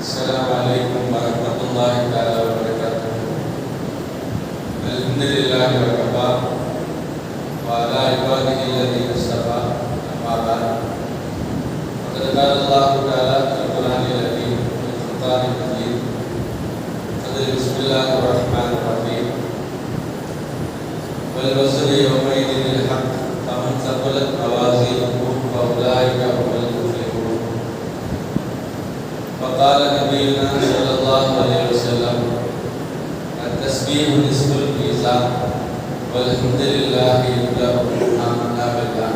Assalamualaikum warahmatullahi wabarakatuh. Alhamdulillahi wa kafa wa ala ibadihi alladhina istafa, amma ba'd. Faqad qala Allahu ta'ala fil Qur'anil Karim wal Furqanil Majid. Bismillahir Rahmanir Rahim. Wal waznu yawma idhinil haqq faman thaqulat mawazinuhu fa ulaika humul muflihun. فقال نبينا صلى الله عليه وسلم التسبيح نصف الميزان والحمد لله يبلغ آمنا بالله.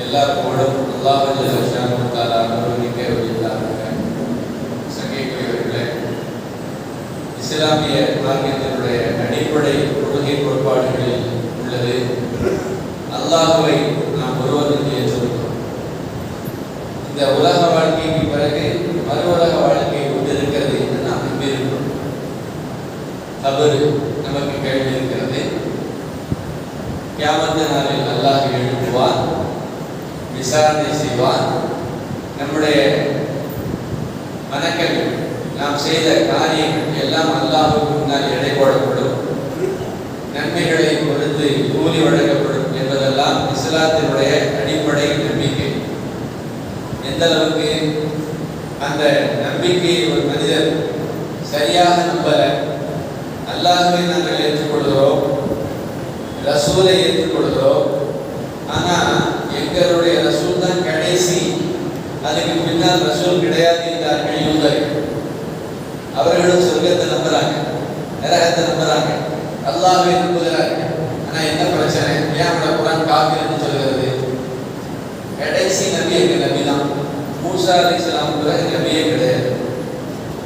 எல்லா புகழும் அல்லாஹ் ஜல்ல ஷானஹு தஆலா ஒருவனுக்கே உரித்தானது. சங்கைக்குரியவர்களே, இஸ்லாமிய மார்க்கத்தினுடைய அடிப்படை கொள்கை கோட்பாடுகளில் உள்ளது அல்லாஹ்வை நாம் ஒருவனுக்கு ஏற்றுக்கொள்கிறோம். இந்த உலக வாழ்க்கைக்கு பிறகு மறு உலக வாழ்க்கை கொண்டு இருக்கிறது என்று நாம் நம்பியிருக்கிறோம். கபர் நமக்கு கேள்வி இருக்கிறது. கியாமத் நாளில் அல்லாஹ் எழுப்புவான், விசாரணை செய்வான். நம்முடைய மனக்கள், நாம் செய்த காரியங்கள் எல்லாம் அல்லாஹ்வுக்கு முன்னால் எடை போடப்படும். நன்மைகளை பொறுத்து கூலி வழங்கப்படும் என்பதெல்லாம் இஸ்லாத்தினுடைய அடிப்படை நம்பிக்கை. எந்த அளவுக்கு அந்த நம்பிக்கையை ஒரு மனிதர் சரியாக நம்பல, அல்லாஹ்வை நாங்கள் ஏற்றுக்கொள்கிறோம், ரசூலை ஏற்றுக்கொள்கிறோம், ஆனால் எங்களுடைய ரசூல் தான் கடைசி, அதுக்கு பின்னால் ரசூல் கிடையாது என்றார்கள் யூதர்கள். அவர்களும் சொர்க்கத்தை நம்புறாங்க, நரகத்தை நம்புறாங்க, அல்லாஹ்வை நம்புகிறார்கள். ஆனால் என்ன பிரச்சனை? ஏன் குர்ஆன் காஃபிர் என்று சொல்கிறது? கடைசி நபி எங்கள் நபி தான். மூசா அலைஹிஸ்ஸலாம் பிறகு நபியே கிடையாது.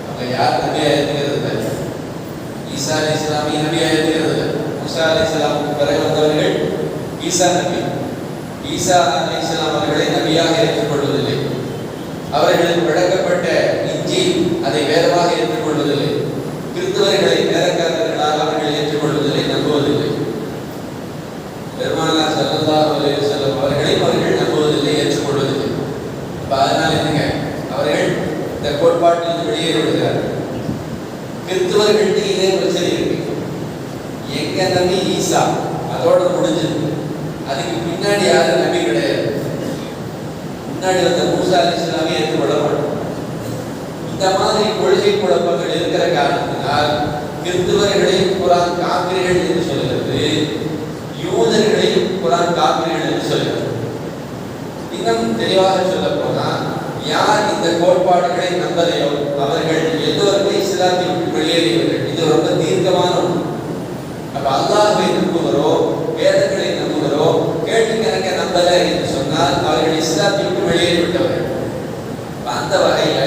அவங்க யார் நபியா இருக்கிறது? ஈசா அலைஹிஸ்ஸலாம் நபியா இருக்கிறது. மூசா அலைஹிஸ்ஸலாமுக்கு பிறகு வந்தவர்கள் ஈசா நபி. ஈசா அலைஹிஸ்ஸலாம் அவர்களை நபியாக ஏற்றுக்கொள்வதில்லை. அவர்களுக்கு வழங்கப்பட்ட இஞ்சில் அதை வேறமாக ஏற்றுக்கொள்வதில்லை. கிறிஸ்தவர்களை வேறக்காரர்களாக அவர்கள் ஏற்றுக்கொள்வதில்லை, நம்புவதில்லை. பெருமானார் ஸல்லல்லாஹு அலைஹி வஸல்லம் அவர்களையும் அவர்கள் நம்புவதில்லை, ஏற்றுக்கொள்வதில்லை. அதனால் என்னங்க, அவர்கள் இந்த கோட்பாட்டில் வெளியேறி விடுகிறார்கள். கிறிஸ்தவர்கள்ட்ட இதே பிரச்சனை இருக்கு. எங்க நபி ஈசா, அதோட முடிஞ்சது. அதுக்கு பின்னாடி யாரும் நபி கிடையாது. முன்னாடி வந்த மூசா அலைஹிஸ்ஸலாமே ஏற்றுக்கொள்ள மாட்டோம். இந்த மாதிரி கொள்கை குழப்பங்கள் இருக்கிற காரணத்தினால் கிறிஸ்தவர்களையும் குர்ஆன் காபிர்கள் என்று சொல்கிறது, யூதர்களையும் குர்ஆன் காபிர்கள் என்று சொல்கிறது. இன்னும் தெளிவாக சொல்ல போனால், யார் இந்த கோட்பாடுகளை நம்பலையோ அவர்கள் எல்லோருமே இஸ்லாத்தை விட்டு வெளியேறியவர்கள். இது ரொம்ப தீர்க்கமான ஒன்று. அப்ப அல்லாஹ்வை நம்புகிறோம், வேதங்களை நம்புகிறோம், கேள்வி கணக்க நம்பல என்று சொன்னால் அவர்கள் இஸ்லாத்தை விட்டு வெளியேறிவிட்டவர்கள். அந்த வகையில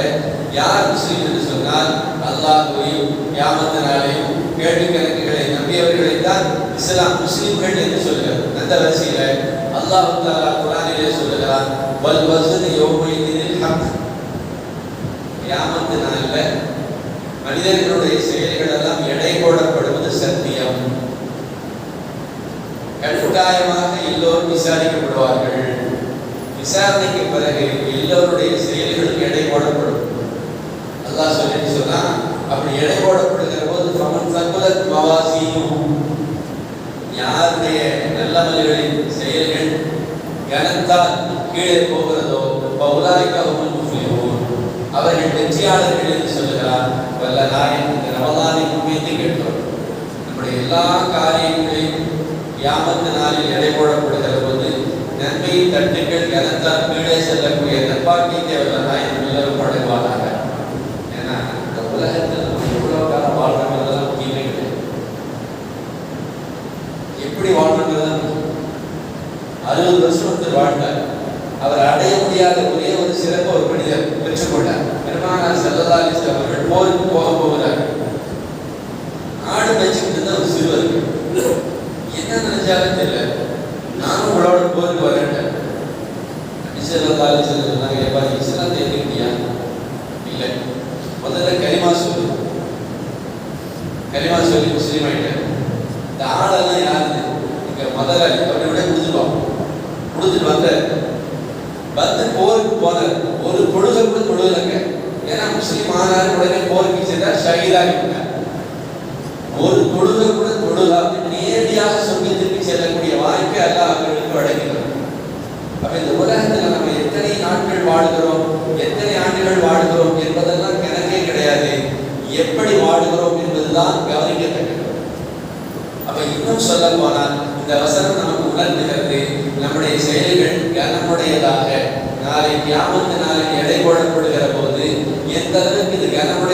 யார் முஸ்லிம் என்று சொன்னால் அல்லாஹ்வையும் கியாமத் நாளையும் கேள்வி கணக்குகளை நம்பியவர்களை தான் இஸ்லாம் முஸ்லிம்கள் என்று சொல்கிறார். அந்த வரிசையில அல்லாஹ் தஆலா குர்ஆனிலே சொல்கிறார், வல் வஸ்னு யௌமைதில் ஹக். கியாமத் நாளில் மனிதர்களுடைய செயல்கள் எல்லாம் எடை போடப்படுவது சத்தியம். கட்டாயமாக எல்லோரும் விசாரிக்கப்படுவார்கள். விசாரணைக்கு பிறகு எல்லோருடைய செயல்களும் எடை போடப்படும். அல்லாஹ் சொன்னா, அப்படி எடை போடப்படுகிற போது ஃபமன் தகுலத் மவாசீனுஹு, யாருடைய நல்லமல்களின் செயல்கள் கனத்தால் கீழே போகிறதோ பௌலாயிக ஹுமுல் முஃப்லிஹூன், அவர்கள் வெற்றியாளர்கள் என்று சொல்லுகிறார் வல்ல நாயன். இந்த ரமலானை முன்வைத்து கேட்கிறோம், நம்முடைய எல்லா காரியங்களையும் கியாமத் நாளில் எடை போடப்படுகிற போது நன்மை தட்டுக்கள் கனத்தால் கீழே செல்லக்கூடிய நற்பாக்கியத்தை வல்ல நாயன் எல்லாரும் பழகுவாராக. ஏன்னா இந்த உலகத்தில் நம்ம எவ்வளவு காலம் வாழ்றோங்கிறதெல்லாம் முக்கியமே கிடையாது, எப்படி வாழ்றோங்கிறதான் முக்கியம். 60 வருஷம் ஒருத்தர் வாழ்ந்தார். அவர் அடைய முடியாத ஒரே ஒரு சிறப்பு ஒரு மனிதர் பெற்றுக்கொண்டார். பெருமானார் ஸல்லல்லாஹு அலைஹி வஸல்லம் அவர்கள் போருக்கு போகிறார். நாடு மேய்ச்சிட்டு இருந்த ஒரு சிறுவர் என்ன நினைச்சாலும் தெரியல, நானும் உங்களோட போருக்கு வரேன். ஸல்லல்லாஹு அலைஹி வஸல்லம் சொன்னாங்க, ஏப்பா இஸ்லாத்தை ஏற்றுக்கிட்டியா? இல்லை, முதல்ல கலிமா சொல்லு. கலிமா சொல்லி முஸ்லீம் ஆயிட்டார். இந்த ஆளெல்லாம் யாருன்னு இங்க முதலாளி அவரை விட கொடுத்துட்டு வந்த போருக்கு போன ஒரு தொழுகை கூட தொழுகலைங்க. ஏன்னா முஸ்லீம்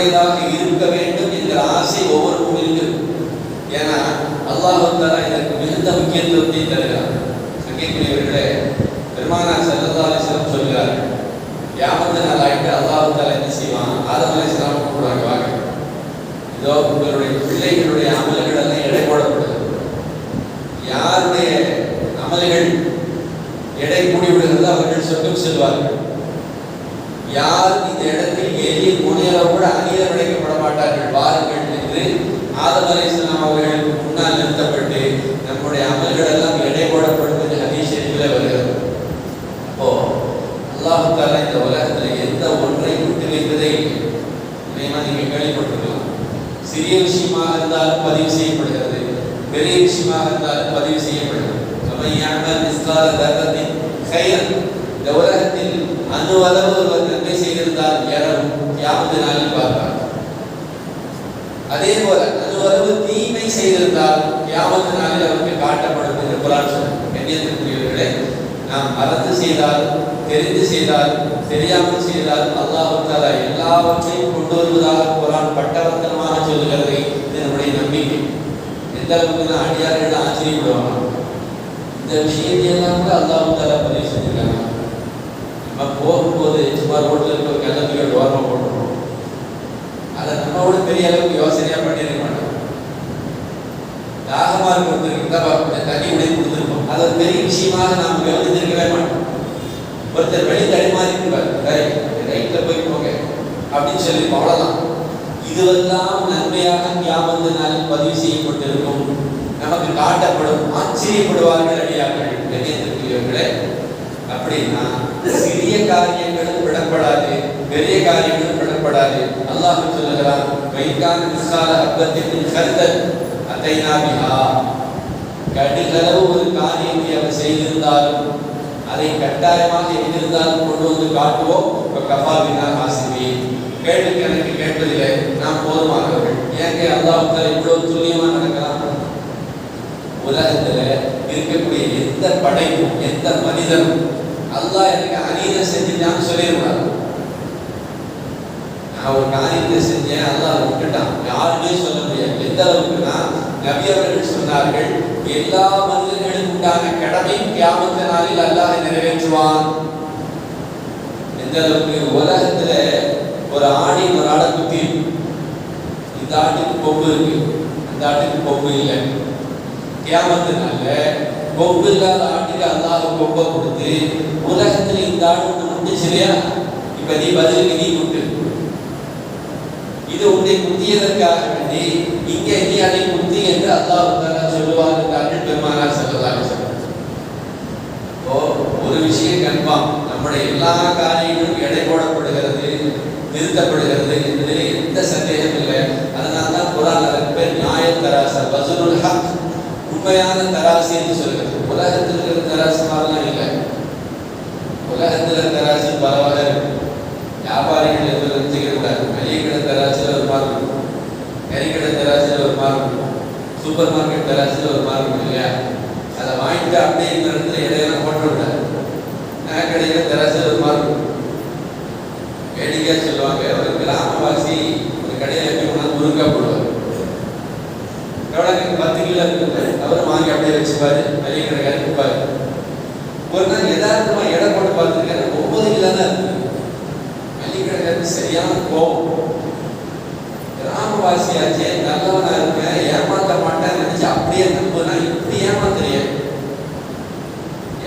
என்னுடையதாக இருக்க வேண்டும் என்கிற ஆசை ஒவ்வொருக்கும் இருக்குது. ஏன்னா அல்லாஹ் தஆலா இதற்கு மிகுந்த முக்கியத்துவத்தை தருகிறார். சங்கைக்குரியவர்களே, பெருமானார் ஸல்லல்லாஹு அலைஹி வஸல்லம் சொல்கிறார்கள், கியாமத் நாள் ஆயிட்டு அல்லாஹ் தஆலா என்ன செய்வான், ஆதம் அலைஹிஸ்ஸலாம் கூப்பிடுவாங்க, வாங்க, இதோ உங்களுடைய பிள்ளைகளுடைய அமல்கள் எல்லாம் எடை போடப்படுது. யாருடைய அமல்கள் எடை கூடி விடுகிறது அவர்கள் சொர்க்கம் செல்வார்கள். யார் இந்த இடத்தில் எளிய முனையளவு கூட அநீதம் இழைக்கப்பட மாட்டார்கள், வாருங்கள் என்று ஆதம் அலைஹிஸ்ஸலாம் அவர்களுக்கு முன்னால் நிறுத்தப்பட்டு நம்முடைய அமல்கள் எல்லாம் எடை போடப்படும் என்று ஹதீஸ் ஷரீஃபில் வருகிறது. அப்போ அல்லாஹ் தஆலா இந்த உலகத்தில் எந்த ஒன்றை விட்டு வைப்பதே இல்லை. நீங்க கேள்விப்பட்டிருக்கலாம், சிறிய விஷயமாக இருந்தாலும் பதிவு செய்யப்படுகிறது, பெரிய விஷயமாக இருந்தாலும் பதிவு செய்யப்படுகிறது. இந்த உலகத்தில் அணுவளவு ஒருவர் நன்மை செய்திருந்தால் யாரும் கியாமத் நாளில் பார்ப்பார். அதே போல அணுவளவு தீமை செய்திருந்தால் கியாமத் நாளில் அவருக்கு காட்டப்படும் என்று குர்ஆன் சொல்லுகிறது. கண்ணியத்திற்குரியவர்களே, நாம் மறந்து செய்தால், தெரிந்து செய்தால், தெரியாமல் செய்தால் அல்லாஹ் தஆலா எல்லாவற்றையும் கொண்டு வருவதாக குர்ஆன் பட்டவர்த்தனமாக சொல்லுகிறது. இது நம்முடைய நம்பிக்கை. எந்த அளவுக்கு அடியார்கள் ஆச்சரியப்படுவாங்க, இந்த விஷயத்தை எல்லாம் கூட அல்லாஹ் தஆலா பதிவு செஞ்சிருக்காங்க. நம்ம போகும்போது சும்மா ரோட்டில் இருக்க ஒரு கல்லத்துக்கு ஓரமாக போட்டுருவோம், அதை நம்மளோட பெரிய அளவுக்கு யோசனையாக பண்ணியிருக்க மாட்டோம். தாகமாக இருக்க தண்ணி உடைய கொடுத்துருப்போம், அது ஒரு பெரிய விஷயமாக நாம் கவனித்திருக்கவே மாட்டோம். ஒருத்தர் வெளி தடுமாறி ரைட்டில் போய் போங்க அப்படின்னு சொல்லியிருப்போம், அவ்வளோதான். இதுவெல்லாம் நன்மையாக கியாமத் நாளில் பதிவு செய்யப்பட்டிருக்கும், நமக்கு காட்டப்படும். ஆச்சரியப்படுவார்கள் அடியார்கள். கண்ணியத்திற்குரியவர்களே, அப்படின்னா சிறிய காரியங்களும் விடப்படாது, பெரிய காரியங்களும் விடப்படாது. அல்லாஹ் சொல்லுகிறான், வைகான மிஸ்கால ஹப்பத்தின் கர்தல் அத்தைனா பிஹா. கடுகளவு ஒரு காரியத்தை அவர் செய்திருந்தாலும் அதை கட்டாயமாக எங்கிருந்தாலும் கொண்டு வந்து காட்டுவோம். கஃபா பினா ஹாசிபீன். கேட்டு எனக்கு கேட்பதில்லை, நாம் போதுமானவர்கள். ஏங்க அல்லாஹ் தஆலா இவ்வளவு துல்லியமாக நடக்கலாம்? உலகத்தில் இருக்கக்கூடிய எந்த படைப்பும் எந்த மனிதனும் அல்லாஹ் எனக்கு அநீதம் செஞ்சுட்டான்னு சொல்லிடுவார். நான் ஒரு காரியத்தை செஞ்சேன், அல்லாஹ் விட்டுட்டான், யாருமே சொல்ல முடியாது. எந்த அளவுக்குன்னா, நபி அவர்கள் சொன்னார்கள், எல்லா மனிதர்களுக்கு உண்டான கடமை கியாமத் நாளில் அல்லாஹ் நிறைவேற்றுவான். எந்த அளவுக்கு? உலகத்துல ஒரு ஆணி ஒரு ஆடை குத்தி, இந்த ஆட்டுக்கு கொம்பு இருக்கு, அந்த ஆட்டுக்கு கொம்பு இல்லை. கியாமத் நாள்ல கொம்பு இல்லாத ஆட்டுக்கு அல்லாஹ் கொம்பை கொடுத்து, உலகத்துல இந்த ஆடு முட்டு சரியா, இப்ப நீ பதிலுக்கு நீ முட்டு, இது உன்னை குத்தியதற்காக வேண்டி இங்கே நீ அதை குத்தி என்று அல்லாஹ் தஆலா சொல்லுவார் என்றார்கள் பெருமானார் ஸல்லல்லாஹு அலைஹி வஸல்லம். ஒரு விஷயம் கன்ஃபார்ம், நம்முடைய எல்லா காரியங்களும் எடை போடப்படுகிறது, நிறுத்தப்படுகிறது என்பதில் எந்த சந்தேகம் இல்லை. அதனால தான் குர்ஆன் அதற்கு பேர் நியாய தராசா, வஸனுல் ஹக், உண்மையான தராசு என்று சொல்கிறது. உலகத்தில் இருக்கிற தராசு மாதிரிலாம் இல்லை. உலகத்தில் தராசு பல வகை இருக்கு. வியாபாரிகள் எதுவும் நினைச்சுக்கூடாது. மளிகை கடை தராசில் ஒரு மாதிரி இருக்கும், கறிக்கடை தராசில் ஒரு மாதிரி இருக்கும், சூப்பர் மார்க்கெட் தராசில் ஒரு மாதிரி இருக்கும் இல்லையா? அதை வாங்கிட்டு அப்படியே இந்த இடத்துல இடையெல்லாம் போட்டு விட்டாரு. நகைக்கடையில் தராசில் ஒரு மாதிரி இருக்கும். வேடிக்கையாக சொல்லுவாங்க, ஒரு கிராமவாசி ஒரு கடையில் எப்படி கொண்டாந்து முருங்கா போடுவார். எவ்வளோ 10 கிலோ இருக்குது, அவரும் வாங்கி அப்படியே வச்சுப்பாரு, மளிகை கடை கறிப்பாரு. ஒரு நாள் யதார்த்தமாக எடை போட்டு பார்த்துருக்காரு, 9 கிலோ தான் இருக்குது. மல்லிகடை சரியான கோபம். கிராமவாசியாச்சே, நல்லவனா இருக்கேன், ஏமாற்ற மாட்டேன்னு நினைச்சு அப்படியே நம்புனா இப்படி ஏமாத்துறிய.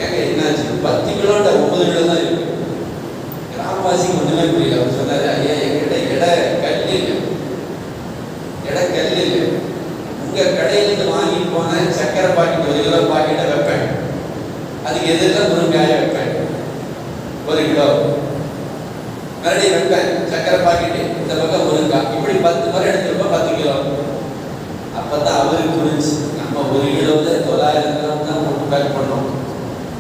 ஏங்க என்னாச்சு? 10 கிலோட 9 கிலோ தான் இருக்கு. கிராமவாசிக்கு ஒண்ணுமே புரியல. அவர் சொன்னாரு, ஐயா என்கிட்ட எடை கல் இல்லை, எடை கல் இல்லை. உங்க கடையிலிருந்து வாங்கிட்டு போன சக்கரை பாக்கெட் 1 கிலோ பாக்கெட்டை வைப்பேன், அதுக்கு எதிரில் முருங்காய வைப்பேன் 1 கிலோ, மறுபடியும் வைப்பேன் சக்கரை பாக்கெட்டு, இந்த பக்கம் முருங்காய், இப்படி 10 முறை எடுத்துருப்போம் 10 கிலோ. அப்பதான் அவருக்கு புரிஞ்சு, நம்ம 1 கிலோவில் 900 கிராம் தான் போட்டு பேக் பண்ணோம்,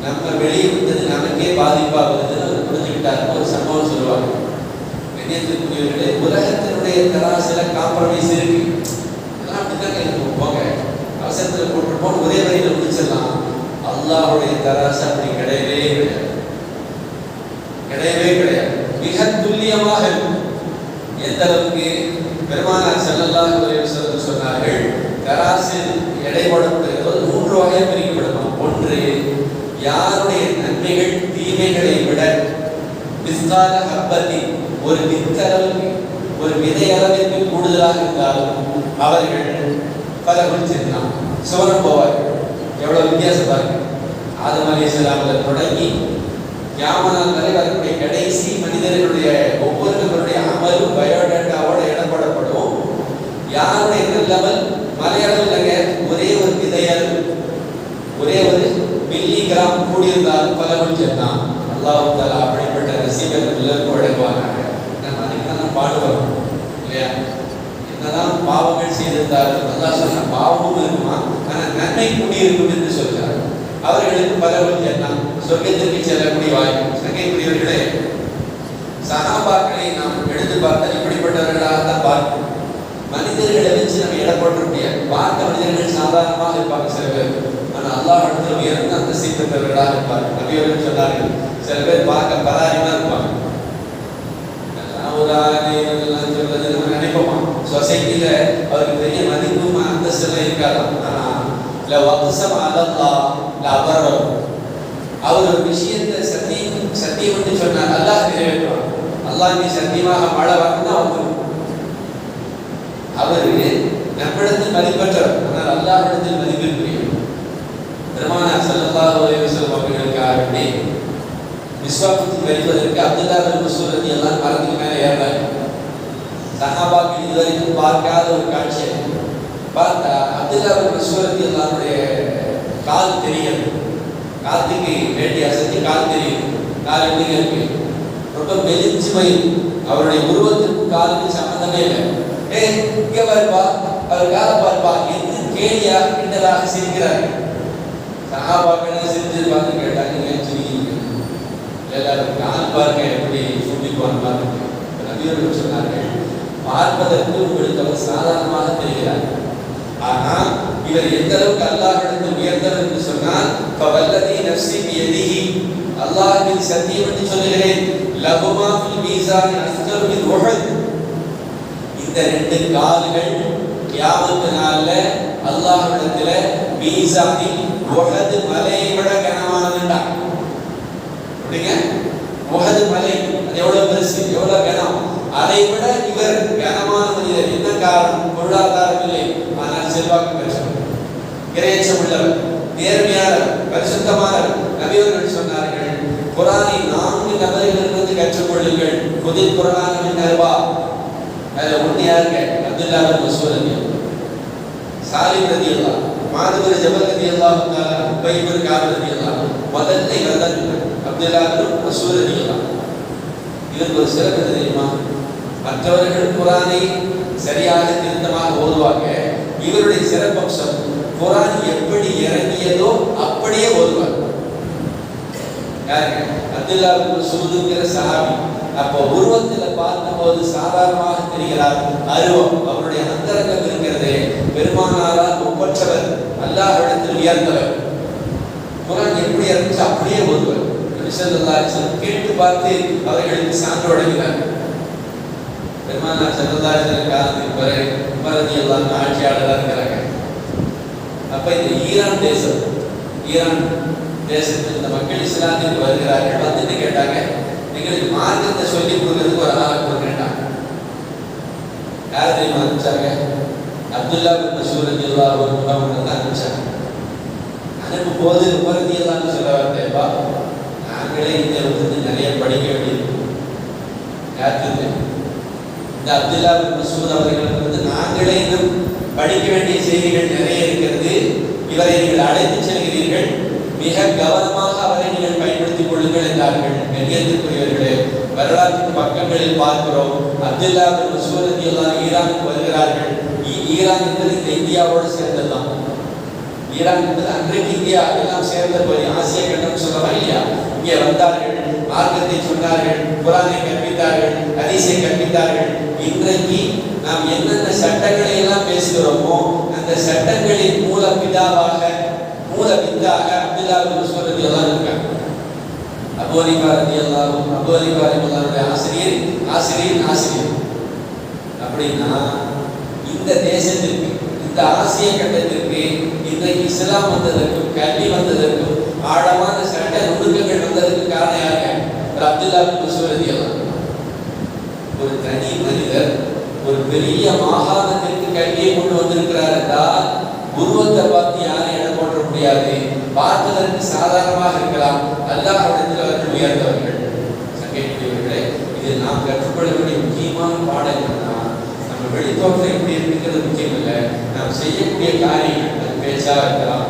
நம்ம வெளியே விட்டது நமக்கே பாதிப்பாகுதுன்னு அவர் புரிஞ்சுக்கிட்டாரு. ஒரு சம்பவம் சொல்லுவாங்க. கண்ணியத்திற்குரியவர்களே, உலகத்தினுடைய தராசில காம்ப்ரமைஸ் இருக்கு. அதெல்லாம் அப்படித்தாங்க இருக்கும். போங்க, அவசரத்தில் போட்டுருப்போம், ஒரே வரையில் முடிச்சிடலாம். அல்லாஹ்வுடைய தராசு அப்படி கிடையவே கிடையாது, கிடையவே கிடையாது. மிக துல்லியமாக இருக்கும். எந்த அளவுக்கு பெருமானார் ஸல்லல்லாஹு அலைஹி வஸல்லம் சொன்னார்கள், தராசில் எடை போடப்படுகிறது 3 வகையாக பிரிக்கப்படுமா. ஒன்று, யாருடைய நன்மைகள் தீமைகளை விட மிஸ்கால ஹப்பத்தி ஒரு வித்தளவுக்கு ஒரு விதை அளவிற்கு கூடுதலாக இருந்தாலும் அவர்கள் பலகுல் ஜன்னah சுவனம் போவார்கள். எவ்வளவு வித்தியாசம் பாருங்க. ஆதம் அலைஹிஸ்ஸலாம்ல தொடங்கி கியாமத் வரை வரக்கூடிய கடைசி மனிதர்களுடைய ஒவ்வொருவருடைய அமலும் பயோடேட்டாவோட இடப்படப்படும். யாருடைய லெவல் மலையளவுலங்க ஒரே ஒரு விதையளவு, ஒரே ஒரு மில்லிகிராம் கூடியிருந்தாலும் பலகுல் ஜன்னah. அல்லாஹ் தஆலா அப்படிப்பட்ட நசீபத்தை எல்லாருக்கும் வழங்குவாங்க. நம்ம அதுக்கு பாடுபடுறோம் இல்லையா? என்னதான் பாவங்கள் செய்திருந்தாலும் அல்லாஹ் சொன்ன பாவமும் இருக்குமா, ஆனால் நன்மை கூடியிருக்கும் என்று சொல்கிறார். அவர்களுக்கு பலகுல் ஜன்னah சொர்க்கத்திற்கு செல்லக்கூடிய வாய்ப்பு. சங்கைக்குரியவர்களே, சஹாபாக்களை நாம் எடுத்து பார்த்தால் இப்படிப்பட்டவர்களாக தான் பார்க்கணும். மனிதர்களை வச்சு நம்ம இடப்பட முடியாது. பார்த்த மனிதர்கள் சாதாரணமாக இருப்பாங்க சில பேர், ஆனால் அல்லாஹ் இடத்துல உயர்ந்த அந்த சீர்திருத்தவர்களாக இருப்பாங்க. நபியவர்கள் சொன்னார்கள், சில பேர் பார்க்க பராரிமா இருப்பாங்க. சொல்றது நம்ம நினைப்போமா, சொசைட்டியில அவருக்கு பெரிய மதிப்பும் அந்தஸ்தெல்லாம் இருக்காதான். ஆனா அவர் ஒரு விஷயத்தை சத்தியம் என்று சொன்னார், அல்லாஹ் நிறைவேற்றுவார். அல்லாஹ் நீ சத்தியமாக மழை வரணும்னா அவரு நம்மிடத்தில் மதிப்பற்றவர், ஆனால் அல்லாஹ்விடத்தில் மதிப்பிற்குரியவர். பெருமானார் ஸல்லல்லாஹு அலைஹி வஸல்லம் அவர்களுக்காகவே விஸ்வாசத்தில் வைப்பதற்கு அப்துல்லாஹ் பின் மஸ்ஊத் ரலியல்லாஹு அன்ஹு மரத்துக்கு மேலே ஏறினார். சஹாபாக்கள் இதுவரைக்கும் பார்க்காத ஒரு காட்சியை பார்த்தா அப்துல்லாஹ் பின் மஸ்ஊத் ரலியல்லாஹு அன்ஹுடைய கால் தெரிகிறது. காத்துக்கு வேண்டி அசைத்து கால் தெரியும். கால் எப்படிங்க இருக்கு, ரொம்ப மெலிஞ்சு மயில். அவருடைய உருவத்திற்கும் காலுக்கு சம்பந்தமே இல்லை. இங்க பாருப்பா, அவர் காலை பார்ப்பா என்று கேலியா கிண்டலாக சிரிக்கிறார்கள். சஹாபாக்கள் சிரித்து பார்த்து கேட்டாங்க, நீங்க சிரிக்கிறீங்க எல்லாரும் கால் பாருங்க எப்படி சுண்டிக்குவான் பாருங்க. நபியர்கள் சொன்னார்கள், பார்ப்பதற்கு உங்களுக்கு அவர் சாதாரணமாக தெரிகிறார், ஆனால் இவர் எந்த அளவுக்கு அல்லாஹ்விடத்தில் உயர்ந்தவர் என்று சொன்னால், ஃபவல்லதி நஃப்ஸி பியதிஹி, அல்லாஹ்வின் சத்தியம் என்று சொல்கிறேன், லஹுமா ஃபில் மீஸான் அஸ்கர் மின் உஹத். இந்த 2 கால்கள் கியாமத் நாள்ல அல்லாஹ்விடத்துல மீஸானில் உஹத் மலையை விட கனமானதுண்டா. அப்படிங்க, உஹத் மலை அது எவ்வளவு பெருசு, எவ்வளவு கனம், அதை விட இவர் கனமான மனிதர். என்ன காரணம்? பொருளாதாரம் இல்லை, ஆனால் செல்வாக்கு பெற்றவர், இறையச்சம் உள்ளவர், நேர்மையாளர், பரிசுத்தமானவர். நபியவர்கள் சொன்னார்கள், குர்ஆனை 4 நபர்களிலிருந்து கற்றுக்கொள்ளுங்கள். குதில் குர்ஆனின் நர்பா, அதுல ஒன்று யாருங்க? அப்துல்லாஹ் பின் மஸ்ஊத் ரலியல்லாஹு, சாலிம் ரலியல்லாஹு, முஆத் பின் ஜபல் ரலியல்லாஹு தஆலா, உபய் பின் கஅப் ரலியல்லாஹு. முதல்ல இவர்தான் அப்துல்லாஹ் பின் மஸ்ஊத் ரலியல்லாஹு. இதற்கு ஒரு சிறப்பு தெரியுமா? மற்றவர்கள் குர்ஆனை சரியாக திருத்தமாக ஓதுவாங்க. இவருடைய சிறப்பம்சம், குர்ஆன் எப்படி இறங்கியதோ அப்படியே ஓதுவார். யாருங்க? அப்துல்லாஹ் பின் மஸ்ஊத்ங்கிற சஹாபி. அப்போ உருவத்தில் பார்க்கும்போது சாதாரணமாக தெரிகிறார், அருவம் அவருடைய அந்தரங்கம் இருக்கிறது. பெருமானாரால் ஒப்பற்றவர், அல்லாஹ்விடத்தில் உயர்ந்தவர். குர்ஆன் எப்படி இறங்குச்சு அப்படியே ஓதுவார். நபி ஸல்லல்லாஹு அலைஹி வஸல்லம் கேட்டு பார்த்து அவர்களுக்கு சான்று வழங்கினார். பெருமானார் ஸல்லல்லாஹு அலைஹி வஸல்லம் காலத்துக்கு பிறகு உமர் ரலியல்லாஹு அன்ஹு ஆட்சியாளராக இருக்கிறாங்க. அப்ப இந்த ஈரான் தேசத்தில் இந்த மக்கள் இஸ்லாத்திற்கு வருகிறார்கள். வந்துட்டு கேட்டாங்க, எங்களுக்கு மார்க்கத்தை சொல்லி கொடுக்கறதுக்கு ஒரு ஆளை கொடுக்குறேன்டாங்க. யார் தெரியுமா அனுப்பிச்சாங்க? அப்துல்லாஹ் பின் மஸ்ஊத் ரலியல்லாஹு அன்ஹு தான் அனுப்பிச்சாங்க. அனுப்பும் போது உமர் ரலியல்லாஹு அன்ஹு சொல்ல வார்த்தைப்பா, நாங்களே இந்த வந்து நிறைய படிக்க வேண்டியிருக்கு. யாருக்கு? இந்த அப்துல்லாஹ் பின் மஸ்ஊத் அவர்களுக்கு வந்து நாங்களே இன்னும் படிக்க வேண்டிய செய்திகள் நிறைய இருக்கிறது. இவரை நீங்கள் அழைத்து செல்கிறீர்கள், மிக கவனமாக அவரை நீங்கள் பயன்படுத்திக் கொள்ளுங்கள் என்றார்கள். கண்ணியத்திற்குரியவர்களே, வரலாற்று பக்கங்களில் பார்க்கிறோம், அப்துல்லாஹ் பின் மஸ்ஊத் ரலியல்லாஹு ஈரானுக்கு வருகிறார்கள். ஈரான் என்பது இந்த இந்தியாவோடு சேர்ந்ததுதான். ஈரான் என்பது அன்றைக்கு இந்தியா எல்லாம் சேர்ந்த போய் ஆசிய கண்டம் சொல்லலாம் இல்லையா? இங்கே வந்தார்கள், மார்க்கத்தை சொன்னார்கள், குர்ஆனை கற்பித்தார்கள், ஹதீஸை கற்பித்தார்கள். இன்றைக்கு நாம் என்னென்ன சட்டங்களை எல்லாம் பேசுகிறோமோ அந்த சட்டங்களின் மூல பிதாவாக, மூல வித்தாக அப்துல்லாஹ் பின் மஸ்ஊத் ரலியல்லாஹு இருக்காங்க. அபூ ஹனீஃபா ரலியல்லாஹு, அபூ ஹனீஃபா ரலியல்லாஹுடைய ஆசிரியர். அப்படின்னா இந்த தேசத்திற்கு, இந்த ஆசிய கட்டத்திற்கு இன்றைக்கு இஸ்லாம் வந்ததற்கும் கல்வி வந்ததற்கும் ஆழமான சட்ட நுணுக்கங்கள் வந்ததற்கு காரணம் யாருங்க? அப்துல்லா பின் மஸ்ஊத் ரலியல்லாஹு அன்ஹு. ஒரு தனி மனிதர் ஒரு பெரிய மாகாணத்திற்கு கல்வியை கொண்டு வந்திருக்கிறார் என்றால் உருவத்தை பார்த்து யாரும் இடம் போட முடியாது. பார்ப்பதற்கு சாதாரணமாக இருக்கலாம், அல்லாஹ்விடத்தில் அவர்கள் உயர்ந்தவர்கள். சங்கைக்குரியவர்களே, இது நாம் கற்றுக்கொள்ள வேண்டிய முக்கியமான பாடம் என்னன்னா, நம்ம வெளித்தோற்றம் எப்படி இருக்குங்கிறது முக்கியம் இல்லை, நாம் செய்யக்கூடிய காரியங்கள், அது பேச்சாக இருக்கலாம்,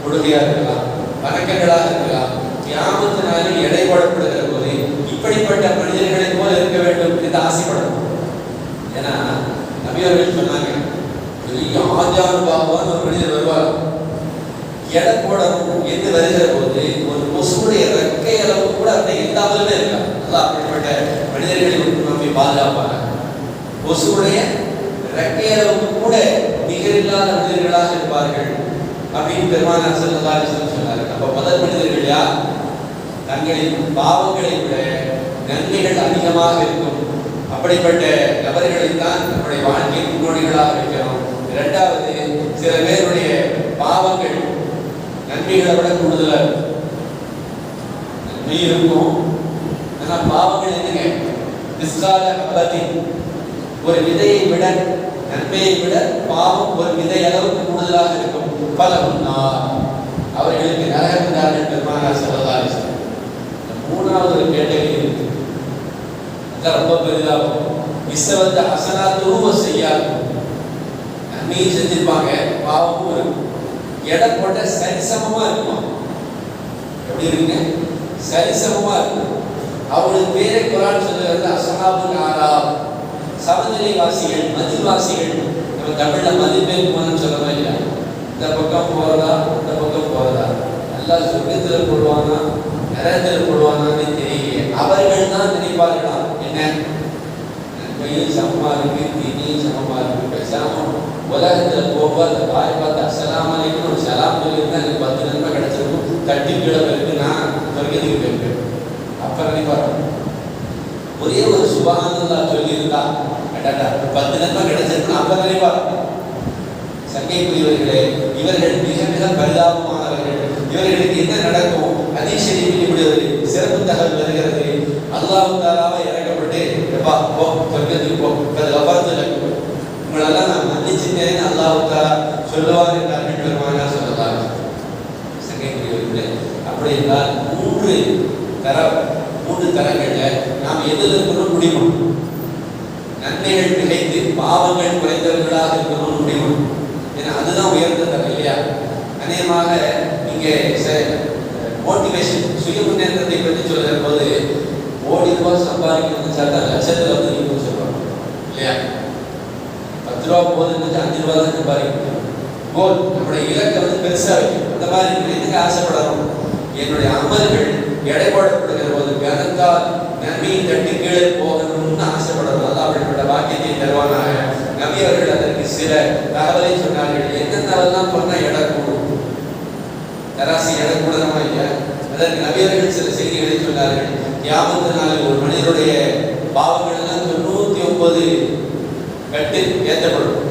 கொடுகையாக இருக்கலாம், வணக்கங்களாக இருக்கலாம், கியாமத்தினாலே எடை போடப்படுகிற போது இப்படிப்பட்ட மனிதர்களை போல இருக்க வேண்டும் என்று ஆசைப்படணும். ஏன்னா நபி அவர்கள் சொன்னாங்க, பெரிய ஆஜானுபாவான ஒரு மனிதர் வருவார், எடை போடணும் என்று வருகிற போது ஒரு கொசுடைய ரெக்கை அளவு கூட அந்த இல்லாமலே இருக்கலாம். அதான் அப்படிப்பட்ட மனிதர்களை நம்மை பாதுகாப்பாங்க. கொசுடைய ரெக்கை அளவுக்கு கூட நிகரில்லாத மனிதர்களாக இருப்பார்கள் அப்படின்னு பெருமானார் ஸல்லல்லாஹு அலைஹி வஸல்லம் சொன்னார். அப்ப முதல் மனிதர்கள் யார்? தங்களின் பாவங்களை விட நன்மைகள் அதிகமாக இருக்கும். அப்படிப்பட்ட நபர்களை தான் நம்முடைய வாழ்க்கை முன்னோடிகளாக வைக்கிறோம். இரண்டாவது, சில பேருடைய பாவங்கள் நன்மைகளை விட கூடுதலாக இருக்கும். நன்மை இருக்கும், ஆனால் பாவங்கள் என்னங்க? மிஸ்கால ஹப்பத்தின், ஒரு விதையை விட, நன்மையை விட பாவம் ஒரு விதை அளவுக்கு கூடுதலாக இருக்கும். பலகுன்னா, அவர்களுக்கு நரகம் என்றார்கள் பெருமானார் ஸல்லல்லாஹு அலைஹி வஸல்லம். மூணாவது ஒரு கேட்டகரி இருக்கு, அதான் ரொம்ப பெரிதாகும். இஸ்ஸவத்த ஹஸனாத்துஹு வஸய்யாத்துஹு, நன்மையும் செஞ்சிருப்பாங்க, பாவமும் இருக்கும். எடை போட்ட சரிசமமா இருக்குமா? எப்படி இருக்குங்க? சரிசமமா இருக்கும். அவங்களுக்கு பேரை குர்ஆன் சொல்லுகிறது அஸ்ஹாபுல் ஆராப், சமநிலை வாசிகள், மதில் வாசிகள். நம்ம தமிழ்ல மதில் பேர் போனோம்னு சொல்றோம் இல்லையா? இந்த பக்கம் போறதா இந்த பக்கம் போறதா, நல்லா சொர்க்கத்தில் போடுவானா நரகத்தில் போடுவானான்னு தெரியலையே. அவர்கள் தான் நினைப்பார்களாம், என்ன நன்மையும் சமமா இருக்கு, தீமையும் சமமா இருக்கு, பேசாம உலகத்தில் போகும்போது அந்த பாய் பார்த்து அஸ்ஸலாமு அலைக்கும் ஒரு சலாம் சொல்லியிருந்தா எனக்கு 10 நன்மை கிடைச்சிருக்கும், தட்டி கீழே இருக்கு, நான் சொர்க்கத்துக்கு போயிருக்கேன். அப்ப நினைப்பாரு, ஒரே ஒரு சுப்ஹானல்லாஹ் சொல்லியிருந்தா 10 நன்மை கிடைச்சிருக்குன்னு அப்ப நினைப்பாரு. சங்கைக்குரியவர்களே, இவர்கள் மிக மிக பரிதாபமானவர்கள். இவர்களுக்கு என்ன நடக்கும்? ஹதீஸ் ஷரீஃபில் இப்படி ஒரு சிறப்பு தகவல் வருகிறது. அல்லாஹ் தஆலாவை இறக்கப்பட்டு, எப்பா போ சொர்க்கத்துக்கு போ, அது கஃபரத்து லக்கும், உங்களெல்லாம் நான் மன்னிச்சிட்டேன்னு அல்லாஹ் தஆலா சொல்லுவார் என்றார்கள் பெருமானார் ஸல்லல்லாஹு அலைஹி வஸல்லம். சங்கைக்குரியவர்களே, அப்படி என்றால் மூன்று தரங்கள்ல நாம் எதில் இருக்கணும் முடிவு. நன்மைகள் கிடைத்து பாவங்கள் குறைந்தவர்களாக இருக்கணும்னு முடிவு. ஏன்னா அதுதான் உயர்ந்த தரம் இல்லையா? அநேகமாக இங்கே மோட்டிவேஷன், சுய முன்னேற்றத்தை பற்றி சொல்கிற போது கோடி ரூபாய் சம்பாதிக்கணும்னு சாட்டா லட்சத்தில் வந்து நீங்க சொல்லுவாங்க இல்லையா? 10 ரூபா போதுன்னு 5 ரூபா தான் சம்பாதிக்கணும். கோல் நம்முடைய இலக்கை வந்து பெருசாக வைக்கணும். அந்த மாதிரி இதுக்கு ஆசைப்படணும். என்னுடைய அமல்கள் எடை போடப்படுகிற போது கனத்தால் நன்மையின் தட்டி கீழே போகணும்னு ஆசைப்படணும். அதான் அப்படிப்பட்ட வாக்கியத்தை தருவானாக. நபி அவர்கள் அதற்கு சில தகவலை சொன்னார்கள். என்னென்னவெல்லாம் பண்ணால் எடை கூடும், தராசி எடை கூடணுமா இல்லையா? அதற்கு நபி அவர்கள் சில செய்திகளை சொன்னார்கள். கியாமத்து நாளில் ஒரு மனிதனுடைய பாவங்கள் எல்லாம் 99 கட்டு ஏற்றப்படும்.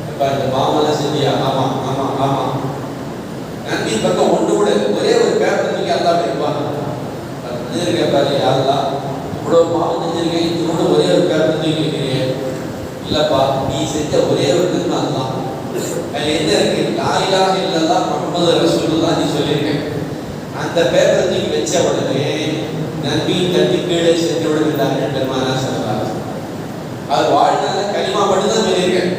அப்ப இந்த பாவமெல்லாம் செஞ்சியா? ஆமா ஆமா ஆமா. நன்மை பக்கம் ஒன்று கூட ஒரே ஒரு பேப்பர் தூக்கி அல்லாஹ் வைப்பாங்க. மனிதர் கேட்பாரு, யாரெல்லாம் இவ்வளோ பாவம் செஞ்சிருக்கேன், இதோட ஒரே ஒரு பேப்பர் தூக்கி வைக்கிறீங்க? இல்லப்பா, நீ செஞ்ச ஒரே ஒரு நன்மை அதுதான். அதில் என்ன இருக்கு? லா இலாஹ இல்லல்லாஹ் முஹம்மது ரசூலுல்லாஹ் நீ சொல்லியிருக்கேன். அந்த பேப்பர் தூக்கி வச்ச உடனே நன்மையின் தட்டி கீழே சென்று விடுகிறார்கள் பெருமானார் ஸல்லல்லாஹு அலைஹி வஸல்லம். அவர் வாழ்நாள கலிமா மட்டும்தான் சொல்லியிருக்கேன்.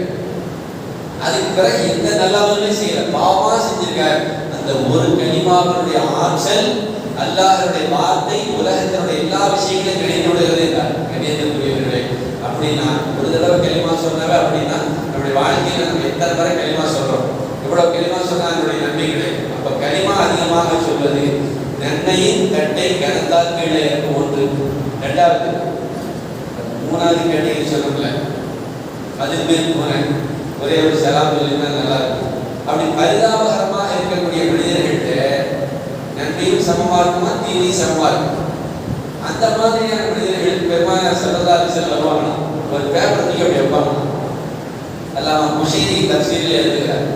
அதுக்கு பிறகு எந்த நல்லாவே செய்யல, பாவமா செஞ்சிருக்காரு. அந்த ஒரு கலிமாவினுடைய ஆற்றல், அல்லாஹ்வுடைய வார்த்தை உலகத்தினுடைய எல்லா விஷயங்களையும் கிடைத்து விடுகிறது என்றார். கண்ணியத்திற்குரியவர்களே, அப்படின்னா ஒரு தடவை கலிமா சொன்னவ அப்படின்னா நம்முடைய வாழ்க்கையில நம்ம எத்தனை முறை கலிமா சொல்றோம், எவ்வளவு கலிமா சொன்னா நம்முடைய நன்மைகளை. அப்ப கலிமா அதிகமாக சொல்வது நன்மையின் தட்டை கனத்தால் கீழே இருக்கும் ஒன்று. இரண்டாவது, மூணாவது கேட்டகரி சொல்லல, அதில் பேர் போனேன் ஒரே ஒரு சலாம் சொல்லினா நல்லா இருக்கும். அப்படி பரிதாபகரமாக இருக்கக்கூடிய மனிதர்கள்ட்ட நன்மையும் சமமா இருக்குமா, தீமையும் சமமா இருக்கும். அந்த மாதிரியான மனிதர்கள் பெருமானார் ஸல்லல்லாஹு அலைஹி வஸல்லம் வருவாங்க. ஒரு பேப்பர் தூக்கி அப்படி வைப்பாங்க. அல்லாம குஷைரி தஃசீரில் எழுதுகிறார்.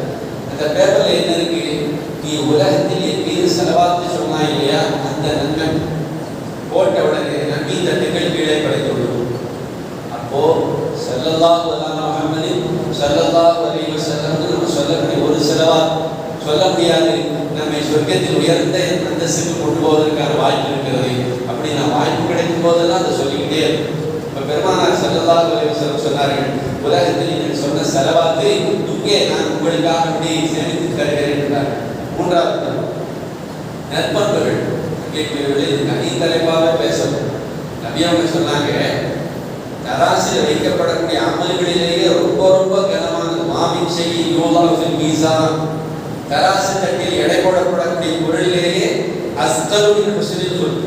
அந்த பேப்பர்ல என்ன இருக்கு? நீ உலகத்தில் என் மீது செலவாத்து சொன்னாய் இல்லையா, அந்த நன்மை போட்ட உடனே நம்பி தட்டுகள் கீழே படைத்துள்ளோம். அப்போ ஸல்லல்லாஹு அலைஹி முஹம்மதின் ஸல்லல்லாஹு அலைஹி வஸல்லம் நம்ம சொல்லக்கூடிய ஒரு செலவாத் சொல்ல முடியாது. நம்மை சொர்க்கத்தில் உயர்ந்த அந்தஸ்துக்கு கொண்டு போவதற்கான வாய்ப்பு இருக்கிறது. அப்படி நான் வாய்ப்பு கிடைக்கும் போதெல்லாம் அதை சொல்லிக்கிட்டே இருக்கும். இப்போ பெருமானார் ஸல்லல்லாஹு அலைஹி வஸல்லம் சொன்னார்கள், உலகத்தில் நீங்கள் சொன்ன செலவாத்து இங்கே நான் உங்களுக்காக அப்படி சேமித்து தருகிறேன் என்றார். மூன்றாவது நற்பண்புகள். இது தனி தலைப்பாக பேசணும். நபி அவங்க சொன்னாங்க, தராசில் வைக்கப்படக்கூடிய அமல்களிலேயே ரொம்ப ரொம்ப கனமான மாமின் செய்தி யோலாஃபில் மீசான், தராசு தட்டில் எடை போடப்படக்கூடிய பொருளிலேயே அஸ்தலுவின் முஸ்லிம் சொல்,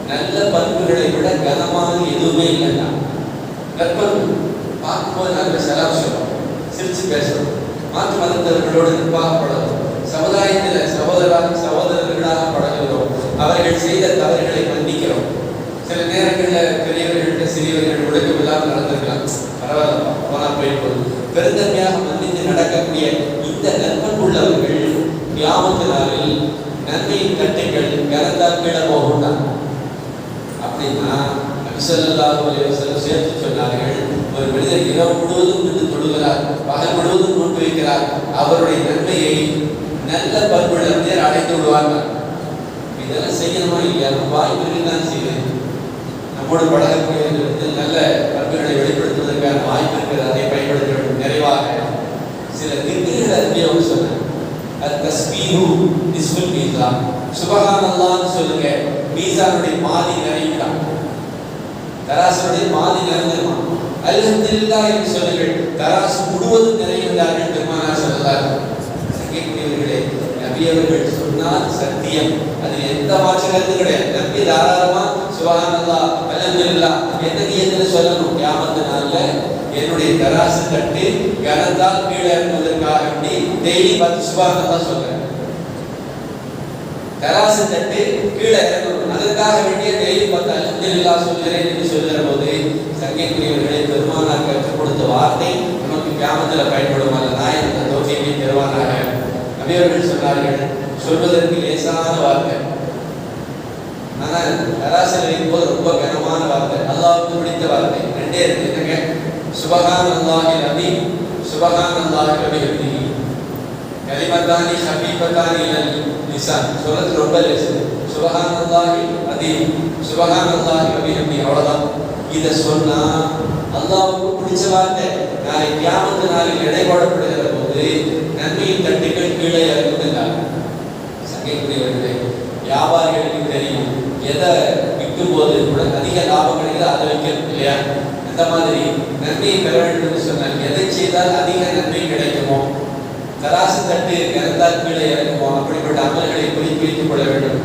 நல்ல பண்புகளை விட கனமான எதுவுமே இல்லைன்னா நற்பண்பு. பார்க்கும்போது நல்ல செலவு சொல்லணும், சிரிச்சு பேசணும், மாற்று மதத்தவர்களோடு நிர்வாக பழகும், சமுதாயத்தில் சகோதரர்களாக பழகுகிறோம், அவர்கள் செய்த தவறுகளை மன்னிக்கிறோம். சில நேரங்களில் பெரியவர்கள்ட்ட சிறியவர்கள் ஒழுக்கம் இல்லாமல் நடந்திருக்கலாம், பரவாயில்ல போனா போயிட்டு பெருந்தன்மையாக மன்னித்து நடக்கக்கூடிய இந்த நற்பண்புள்ளவர்கள் கியாமத்து நாளில் நன்மையின் கட்டைகள் கனத்தால் கீழே போகும்னா அப்படின்னா நபி ஸல்லல்லாஹு அலைஹி வஸல்லம் சேர்த்து சொன்னார்கள், ஒரு மனிதர் இரவு முழுவதும் நின்று தொழுகிறார், பகல் முழுவதும் நோன்பு வைக்கிறார், அவருடைய நன்மையை நல்ல பண்புள்ள மனிதர் அடைந்து விடுவார்கள். இதெல்லாம் செய்யணுமா இல்லையா? நம்ம வாய்ப்பு தான் செய்வேன். நம்மோடு பழகக்கூடியவர்களுக்கு நல்ல பண்புகளை வெளிப்படுத்துவதற்கான வாய்ப்பு இருக்கிறது, அதை பயன்படுத்த வேண்டும். நிறைவாக சில திக்குகளை அறிவியவங்க சொன்னாங்க. தஸ்பீஹு நிஸ்ஃபுல் மீசான், சுப்ஹானல்லாஹ்னு சொல்லுங்க, மீசானுடைய பாதி நிறையும்தான், தராசுடைய பாதி நிறைஞ்சிருமா. அல்ஹம்துலில்லாஹ் என்று சொல்லுங்கள், தராசு முழுவதும் நிறைந்தார்கள் பெருமானார் ஸல்லல்லாஹு அலைஹி வஸல்லம். கேட்கிறவர்களே, நபி அவர்கள் சொன்னால் சத்தியம், அதில் எந்த மாற்று கருத்து கிடையாது. நபி தாராளமா சுப்ஹானல்லாஹ் அல்ஹம்துலில்லாஹ் எந்த நியத்தில் சொல்லணும். கியாமத்து நாள்ல என்னுடைய தராசு தட்டு கனத்தால் கீழே இறங்குவதற்காக வேண்டி டெய்லி 10 சுப்ஹானல்லாஹ் சொல்றேன். தராசு தட்டு கீழே இறங்கணும், அதற்காக வேண்டிய டெய்லி 10 அல்ஹம்துலில்லாஹ் சொல்கிறேன் என்று சொல்கிற போது சங்கைக்குரியவர்களை பெருமானார் கற்றுக் கொடுத்த வார்த்தை நமக்கு கியாமத்தில் பயன்படும். அல்ல நாயன் அந்த தௌஃபீகை பெறுவானாக. நபி அவர்கள் சொன்னார்கள், சொல்வதற்கு லேசான வார்த்தை, ஆனால் தராசில் வைக்கும்போது ரொம்ப கனமான வார்த்தை, அல்லாஹ்வுக்கு பிடித்த வார்த்தை. ரெண்டே இருக்கு. என்னங்க? சுப்ஹானல்லாஹில் அஸீம், சுப்ஹானல்லாஹி வ பிஹம்திஹி, கலிமத்தானி ஹபீபத்தானி இலல் லிசான். சொல்றது ரொம்ப லேசு. சுப்ஹானல்லாஹில் அஸீம், சுப்ஹானல்லாஹி வ பிஹம்திஹி, அவ்வளவுதான். இதை சொன்னா அல்லாஹ்வுக்கு பிடிச்ச வார்த்தை. நாளை கியாமத்து நாளில் எடை போடப்படுகிற போது நன்மையின் தட்டுகள் கீழே இறங்குகிறாங்க. சங்கைக்குரியவர்களே, வியாபாரிகளுக்கு தெரியும் எதை விற்கும் போது கூட அதிக லாபம் கிடைக்குது அதை வைக்கணும் இல்லையா? அந்த மாதிரி நன்மையை பெற வேண்டும் என்று சொன்னால் எதை செய்தால் அதிக நன்மை கிடைக்குமோ, தராசு தட்டு கனத்தால் கீழே இறங்குமோ, அப்படிப்பட்ட அமல்களை குறித்து கொள்ள வேண்டும்.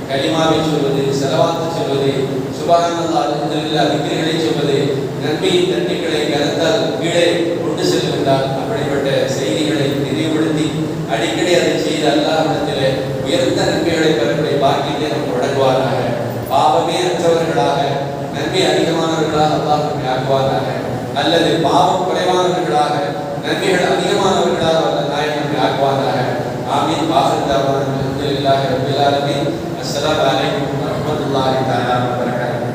கலிமாவை சொல்வது, செலவாத்து சொல்வது, சுப்ஹானல்லாஹ் அல்ஹம்துலில்லாஹ் திக்ருகளை சொல்வது, நன்மையின் தட்டுக்களை கனத்தால் கீழே கொண்டு செல்கின்றால் அப்படிப்பட்ட செய்திகளை நினைவுபடுத்தி அடிக்கடி அதை செய்து அல்லாஹ்விடத்திலே உயர்ந்த நன்மைகளை பெறக்கூடிய பாக்கியத்தை நமக்கு வழங்குவாராக. பாவமே அற்றவர்களாக நன்மை அதிகமானவர்களாக அல்லாஹ் நம்மை ஆக்குவாராக. அல்லது பாவம் குறைவானவர்களாக நன்மைகள் அதிகமானவர்களாக அல்ல நாயன் நம்மை ஆக்குவாராக. ஆமீன். வாஹிர் தஅவானா அல்ஹம்துலில்லாஹி ரப்பில் ஆலமீன். அஸ்ஸலாமு அலைக்கும் வரஹ்மத்துல்லாஹி தஆலா வ பரகாத்துஹு.